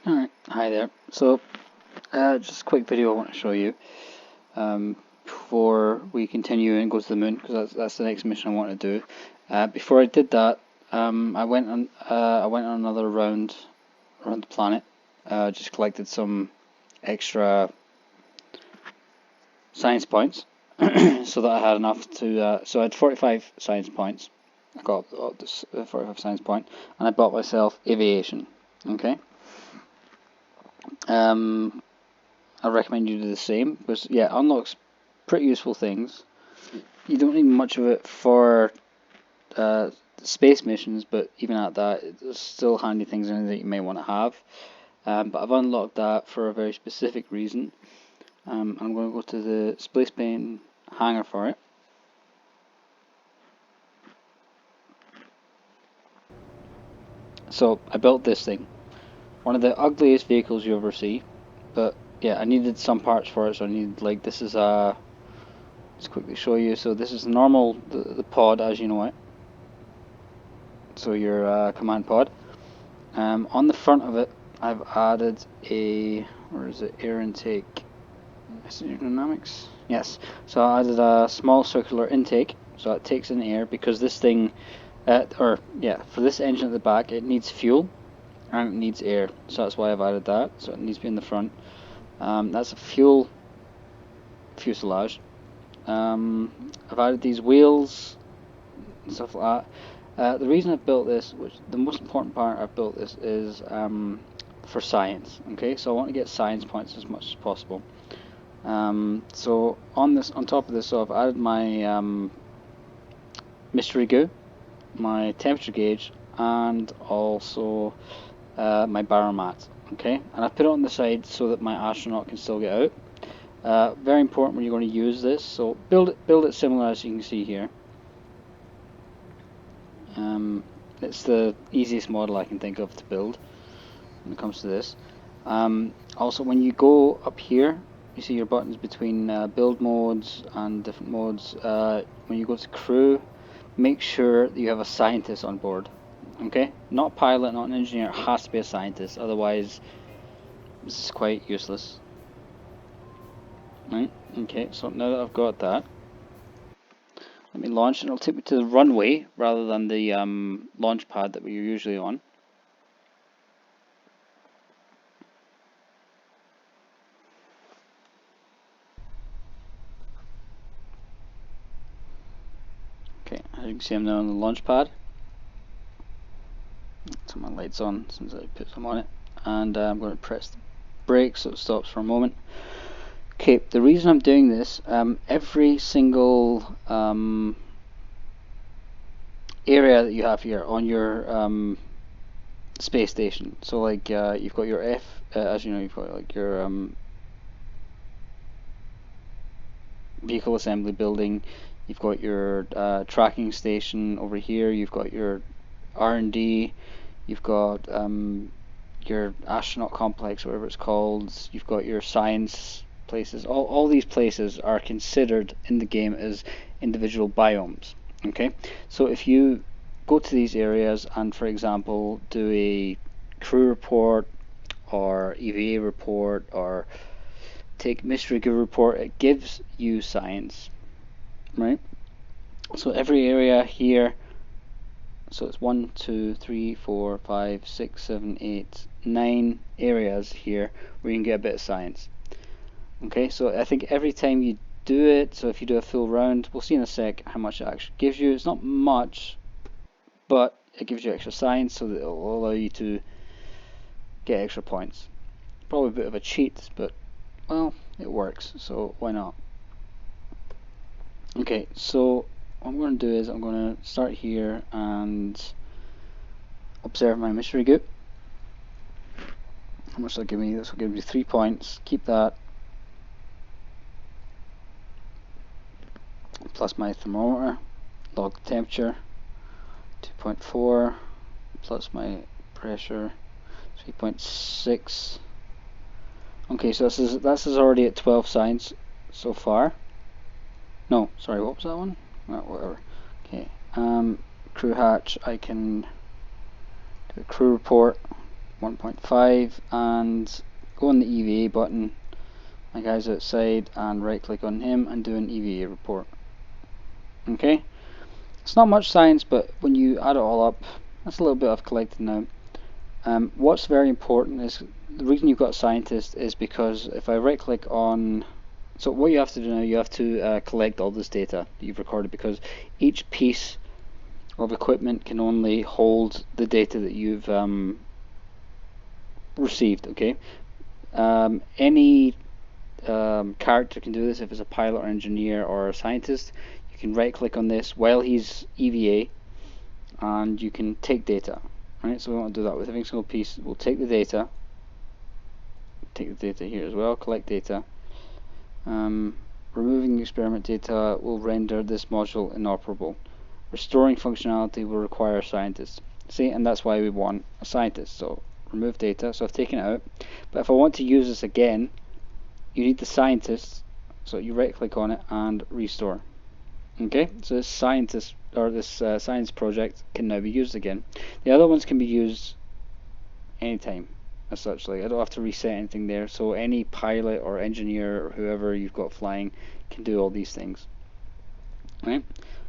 Alright, hi there. So, just a quick video I want to show you before we continue and go to the moon, because that's the next mission I want to do. Before I did that, I went on another round around the planet. Just collected some extra science points, so that I had enough to. So I had 45 science points. I got this 45 science point, and I bought myself aviation. Okay. I recommend you do the same because unlocks pretty useful things. You don't need much of it for space missions, but even at that, there's still handy things in it that you may want to have. But I've unlocked that for a very specific reason. I'm going to go to the space plane hangar for it. So I built this thing, one of the ugliest vehicles you ever see, but yeah, I needed some parts for it, so I needed, like, this is a, let's quickly show you. So this is normal, the pod as you know it. So your command pod. On the front of it, I've added a, where is it, air intake, aerodynamics? Yes, so I added a small circular intake, so it takes in air, because this thing, for this engine at the back, it needs fuel, and it needs air, so that's why I've added that, so it needs to be in the front. That's a fuel fuselage. I've added these wheels and stuff like that. The reason I've built this, which the most important part I've built this, is for science. Okay, so I want to get science points as much as possible. So on top of this, so I've added my mystery goo, my temperature gauge, and also my baromat. Okay, and I put it on the side so that my astronaut can still get out. Very important when you're going to use this. So build it similar as you can see here. It's the easiest model I can think of to build when it comes to this. Also, when you go up here, you see your buttons between build modes and different modes. When you go to crew, make sure that you have a scientist on board. Okay, not pilot, not an engineer. It has to be a scientist, otherwise this is quite useless. Right. Okay, so now that I've got that, let me launch, and it'll take me to the runway rather than the launch pad that we're usually on. Okay, as you can see, I'm now on the launch pad. Turn my lights on since I put them on it, and I'm going to press the brake so it stops for a moment. Okay, the reason I'm doing this, every single area that you have here on your space station, so like you've got your as you know, you've got like your vehicle assembly building, you've got your tracking station over here, you've got your R&D, you've got your astronaut complex, whatever it's called, you've got your science places. All these places are considered in the game as individual biomes. Okay, so if you go to these areas and, for example, do a crew report or EVA report or take mystery goo report, it gives you science, right? So every area here, so it's 1, 2, 3, 4, 5, 6, 7, 8, 9 areas here where you can get a bit of science. Okay, so I think every time you do it, so if you do a full round, we'll see in a sec how much it actually gives you. It's not much, but it gives you extra science, so that it will allow you to get extra points. Probably a bit of a cheat, but well, it works, so why not? Okay, so what I'm going to do is I'm going to start here and observe my mystery goo. How much will it give me? This will give me 3 points. Keep that. Plus my thermometer. Log the temperature. 2.4. Plus my pressure. 3.6. Okay, so this is already at 12 science so far. No, sorry, what was that one? Oh, whatever. Okay, crew hatch, I can do a crew report. 1.5, and go on the EVA button. My guy's outside, and right click on him and do an EVA report. Okay, it's not much science, but when you add it all up, that's a little bit I've collected now. What's very important is the reason you've got scientist is because if I right click on, so what you have to do now, you have to collect all this data that you've recorded, because each piece of equipment can only hold the data that you've received. Okay, any character can do this. If it's a pilot or engineer or a scientist, you can right click on this while he's EVA and you can take data. Right, so we want to do that with every single piece. We'll take the data here as well, collect data. Removing the experiment data will render this module inoperable. Restoring functionality will require a scientist. See, and that's why we want a scientist. So remove data, so I've taken it out. But if I want to use this again, you need the scientist, so you right click on it and restore. Okay, so this scientist, or this science project, can now be used again. The other ones can be used anytime as such. Like, I don't have to reset anything there, so any pilot or engineer or whoever you've got flying can do all these things. Right?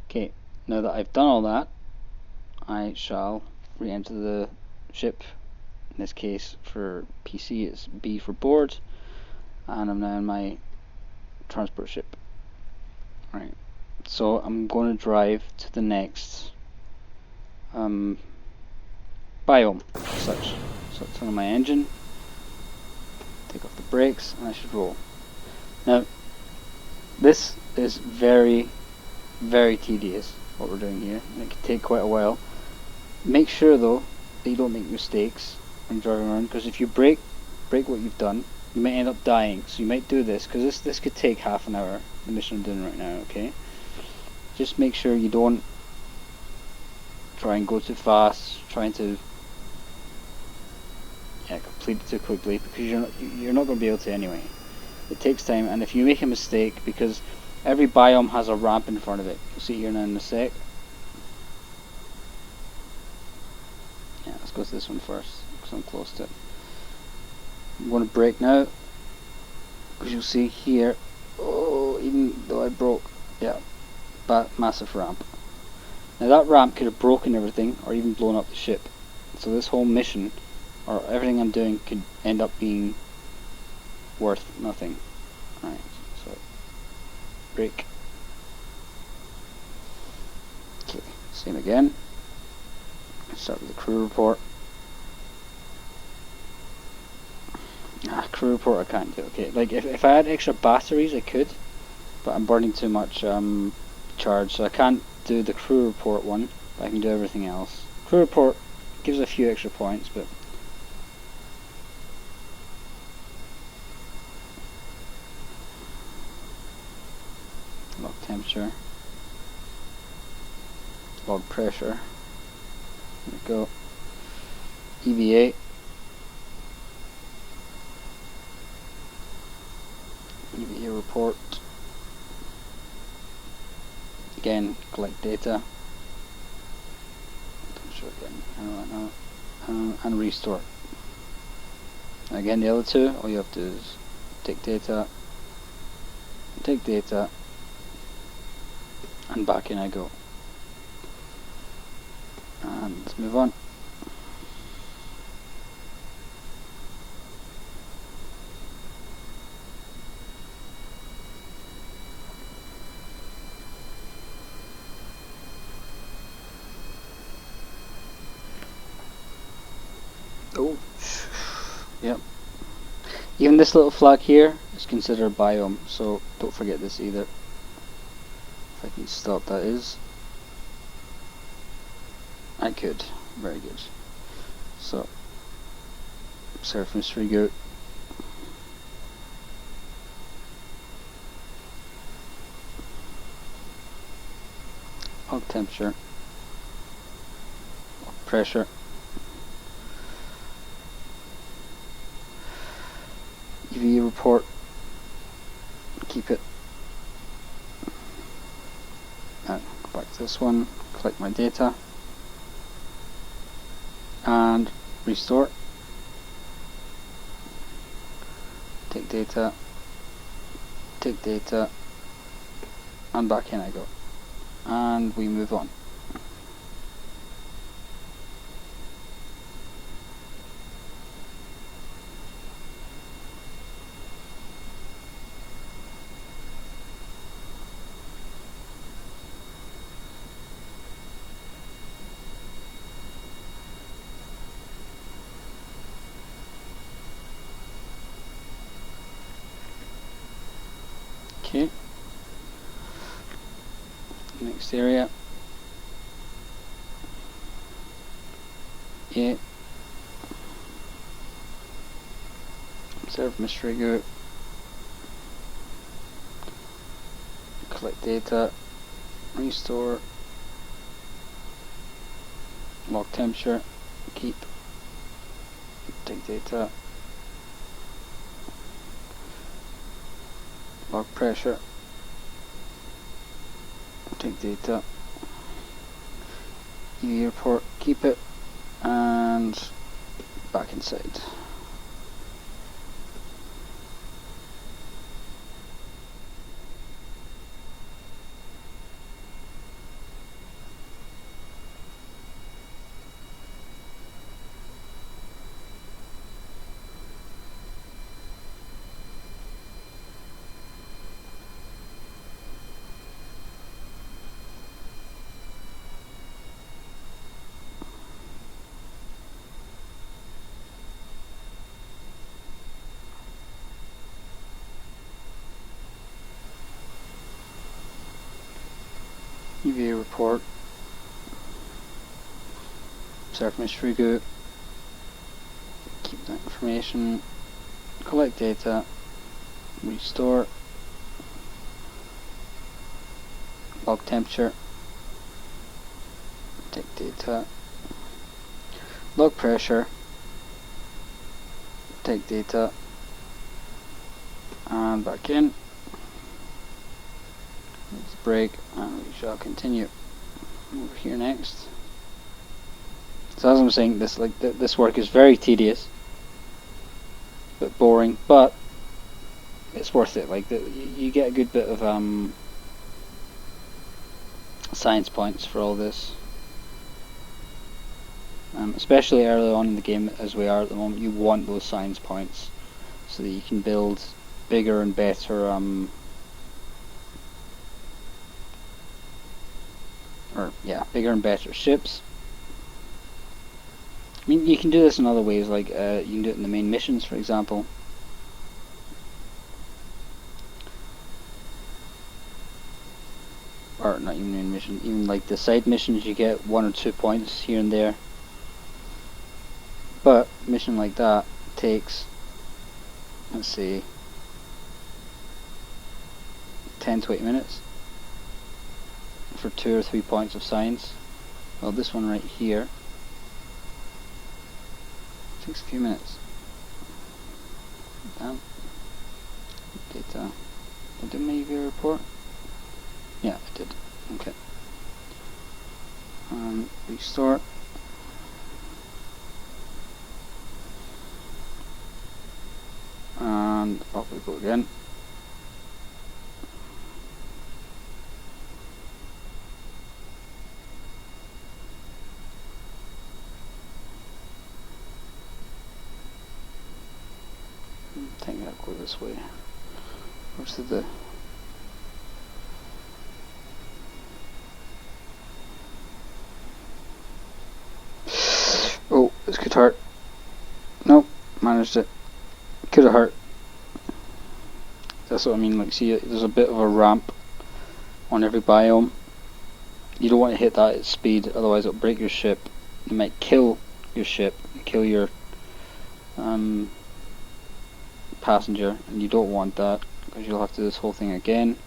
Okay, now that I've done all that, I shall re-enter the ship. In this case, for PC, it's B for board, and I'm now in my transport ship. Right, so I'm going to drive to the next biome as such. So turn on my engine, take off the brakes, and I should roll. Now, this is very, very tedious, what we're doing here, and it can take quite a while. Make sure though that you don't make mistakes when driving around, because if you break what you've done, you might end up dying. So you might do this, because this could take half an hour, the mission I'm doing right now. Okay, just make sure you don't try and go too fast, trying to complete it too quickly, because you're not going to be able to anyway. It takes time, and if you make a mistake, because every biome has a ramp in front of it, you'll see it here now in a sec. Yeah, let's go to this one first, because I'm close to it. I'm going to brake now, because you'll see here, oh, even though I broke, yeah, but massive ramp. Now that ramp could have broken everything, or even blown up the ship. So this whole mission, or everything I'm doing, could end up being worth nothing. Alright, so brake. Okay, same again. Start with the crew report. Crew report I can't do. Okay, like if I had extra batteries I could, but I'm burning too much charge, so I can't do the crew report one, but I can do everything else. Crew report gives a few extra points, but log temperature, log pressure, there we go, EVA, EVA report, again collect data, again, and restore. Again, the other two, all you have to do is take data, and back in I go. And let's move on. Oh, yep. Even this little flag here is considered biome, so don't forget this either. If I can stop, that is. I could. Very good. So, surface rego. Log temperature. Log pressure. EVA report. Keep it. Go back to this one. Collect my data. And restore. take data, and back in I go. And we move on. Okay. Next area. Yeah. Observe mystery group. Collect data. Restore. Log temperature. Keep. Take data. Log pressure. Take data. UV report. Keep it. And back inside. UV report. Observe mystery group. Keep that information. Collect data. Restore. Log temperature. Take data. Log pressure. Take data. And back in. Let's break and we shall continue. Over here next. So as I'm saying, this work is very tedious, a bit boring, but it's worth it. Like you get a good bit of science points for all this, especially early on in the game as we are at the moment. You want those science points so that you can build bigger and better bigger and better ships. I mean, you can do this in other ways, like you can do it in the main missions, for example. Or not even main mission, even like the side missions, you get 1 or 2 points here and there. But a mission like that takes, let's see, 10 to 8 minutes for 2 or 3 points of science. Well, this one right here takes a few minutes. Damn. Data. Did I do my UV report? Yeah, I did. Okay. Restore. And off we go again. I think I'll go this way. Where's the... Oh, this could hurt. Nope, managed it. Could have hurt. That's what I mean, like, see, there's a bit of a ramp on every biome. You don't want to hit that at speed, otherwise it'll break your ship. It might kill your ship, kill your passenger, and you don't want that, because you'll have to do this whole thing again.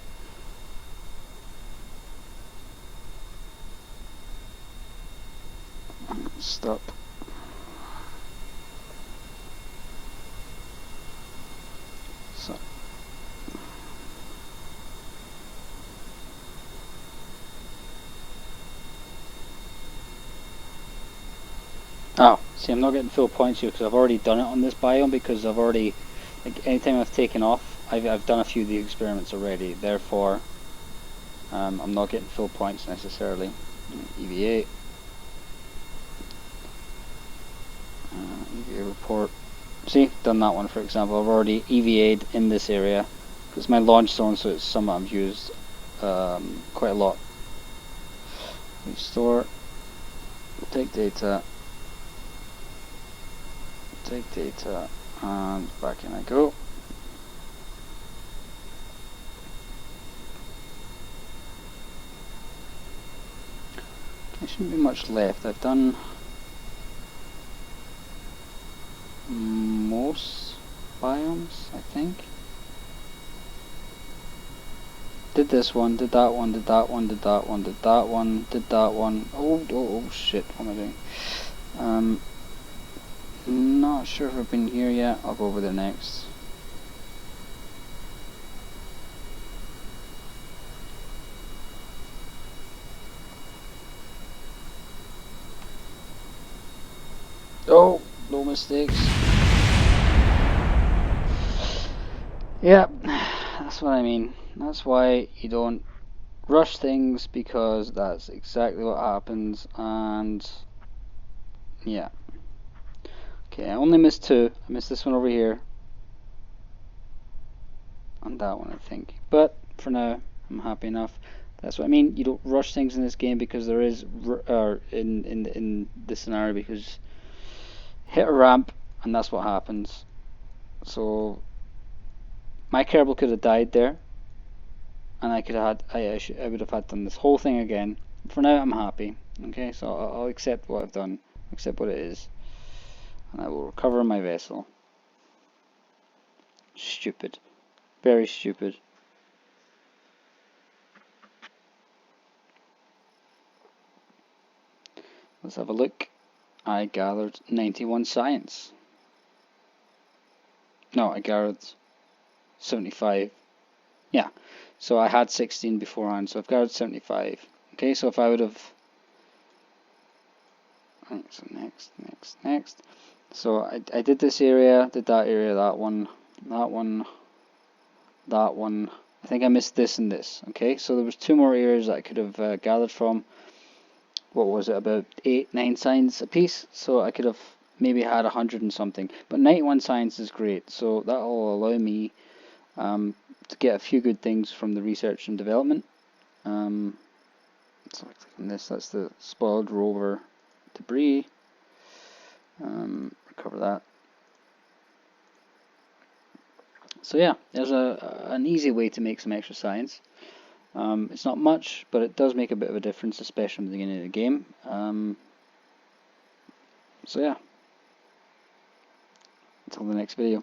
Stop. So. Oh, see, I'm not getting full points here because I've already done it on this biome, because I've already Like anytime I've taken off, I've done a few of the experiments already. Therefore, I'm not getting full points necessarily. EVA. EVA report. See, done that one for example. I've already EVA'd in this area. It's my launch zone, so it's something I've used quite a lot. Restore. Take data. Take data. And back in I go. There shouldn't be much left. I've done most biomes, I think. Did this one, did that one, did that one, did that one, did that one, did that one. Oh shit, what am I doing? Not sure if I've been here yet. I'll go over there next. Oh, no mistakes. Yeah, that's what I mean. That's why you don't rush things, because that's exactly what happens. And yeah. Okay, I only missed two. I missed this one over here. And that one, I think. But for now, I'm happy enough. That's what I mean. You don't rush things in this game, because there is, in this scenario, because hit a ramp and that's what happens. So my Kerbal could have died there, and I could have had, I would have had done this whole thing again. For now, I'm happy. Okay, so I'll accept what I've done, accept what it is, and I will recover my vessel. Stupid, very stupid. Let's have a look. I gathered 91 science. No, I gathered 75. Yeah, so I had 16 beforehand, so I've gathered 75. Okay, so if I would have... Right, so next. So I did this area, did that area, that one, that one, that one. I think I missed this and this. Okay, so there was two more areas that I could have gathered from. What was it, about 8, 9 signs a piece? So I could have maybe had 100 and something. But 91 signs is great, so that will allow me to get a few good things from the research and development. So I click on this. That's the spoiled rover debris. Recover that. So yeah, there's an easy way to make some extra science. It's not much, but it does make a bit of a difference, especially in the beginning of the game. So yeah, until the next video.